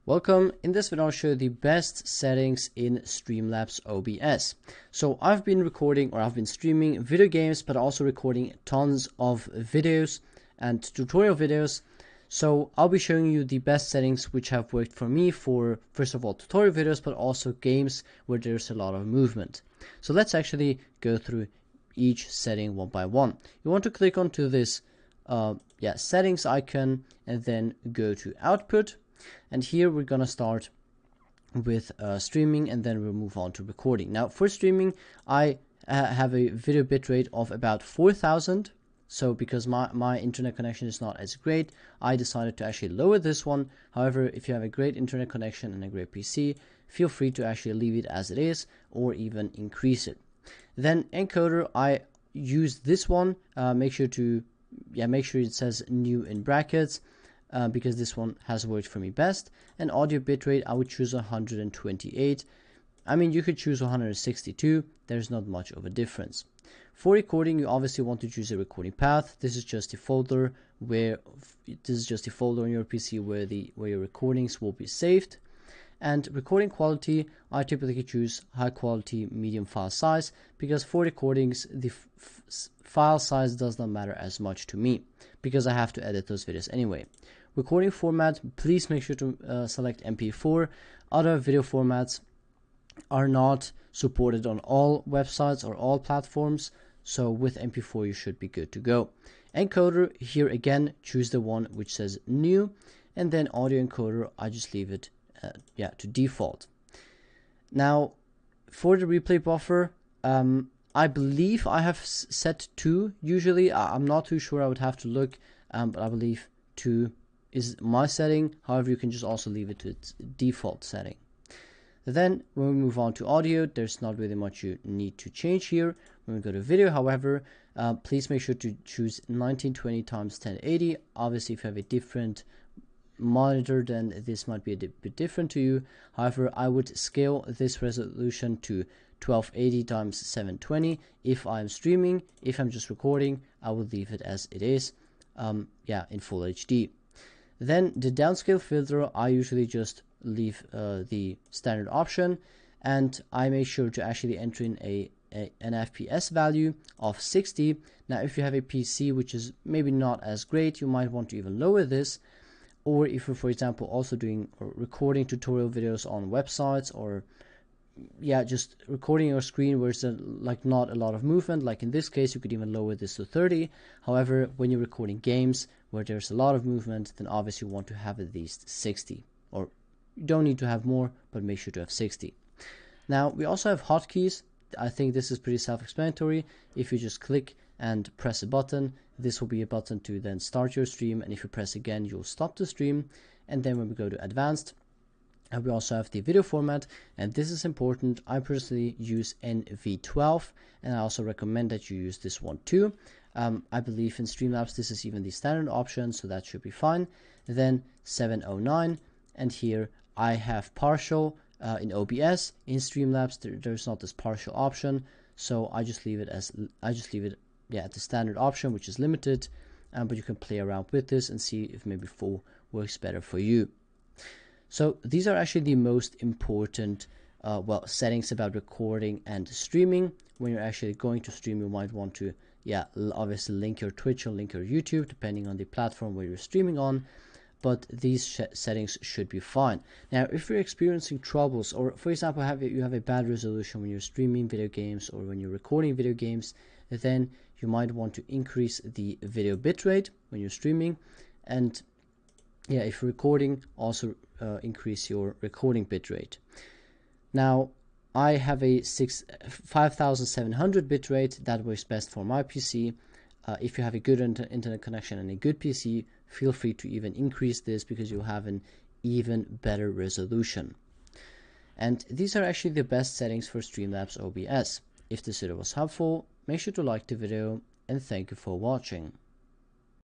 Welcome. In this video I'll show you the best settings in Streamlabs OBS. So I've been streaming video games, but also recording tons of videos and tutorial videos. So I'll be showing you the best settings which have worked for me for, first of all, tutorial videos, but also games where there's a lot of movement. So let's actually go through each setting one by one. You want to click onto this settings icon and then go to output. And here we're gonna start with streaming, and then we'll move on to recording. Now for streaming, I have a video bitrate of about 4000. So because my internet connection is not as great, I decided to actually lower this one. However, if you have a great internet connection and a great PC, feel free to actually leave it as it is or even increase it. Then encoder, I use this one. Make sure it says new in brackets. Because this one has worked for me best. And audio bitrate, I would choose 128. I mean, you could choose 162. There's not much of a difference. For recording, you obviously want to choose a recording path. This is just a folder on your PC where your recordings will be saved. And recording quality, I typically choose high quality medium file size, because for recordings the file size does not matter as much to me because I have to edit those videos anyway. Recording format, please make sure to select MP4. Other video formats are not supported on all websites or all platforms, so with MP4 you should be good to go. Encoder, here again choose the one which says new, and then audio encoder, I just leave it to default. Now for the replay buffer, I believe I have set 2 usually. I'm not too sure, I would have to look, but I believe 2 is my setting. However, you can just also leave it to its default setting. Then when we move on to audio, there's not really much you need to change here. When we go to video, however, please make sure to choose 1920 x 1080. Obviously, if you have a different monitor, then this might be a bit different to you. However, I would scale this resolution to 1280 x 720 if I'm streaming. If I'm just recording, I will leave it as it is, in full HD. Then the downscale filter, I usually just leave the standard option, and I make sure to actually enter in an FPS value of 60. Now if you have a PC which is maybe not as great, you might want to even lower this. Or if you're, for example, also doing or recording tutorial videos on websites, or just recording your screen where it's not a lot of movement, like in this case, you could even lower this to 30. However, when you're recording games where there's a lot of movement, then obviously you want to have at least 60, or you don't need to have more, but make sure to have 60. Now we also have hotkeys. I think this is pretty self-explanatory. If you just click and press a button, this will be a button to then start your stream, and if you press again, you'll stop the stream. And then when we go to advanced, we also have the video format, and this is important. I personally use NV12, and I also recommend that you use this one too. I believe in Streamlabs this is even the standard option, so that should be fine. Then 709, and here I have partial. In OBS, in Streamlabs there's not this partial option, so I just leave it at the standard option, which is limited, but you can play around with this and see if maybe full works better for you. So these are actually the most important settings about recording and streaming. When you're actually going to stream, you might want to obviously link your Twitch or link your YouTube depending on the platform where you're streaming on, but these settings should be fine. Now if you're experiencing troubles, or for example you have a bad resolution when you're streaming video games or when you're recording video games, then you might want to increase the video bitrate when you're streaming, and if you're recording, also increase your recording bitrate. Now I have a 5700 bitrate that works best for my PC. If you have a good internet connection and a good PC, feel free to even increase this because you'll have an even better resolution. And these are actually the best settings for Streamlabs OBS. If this video was helpful, make sure to like the video, and thank you for watching.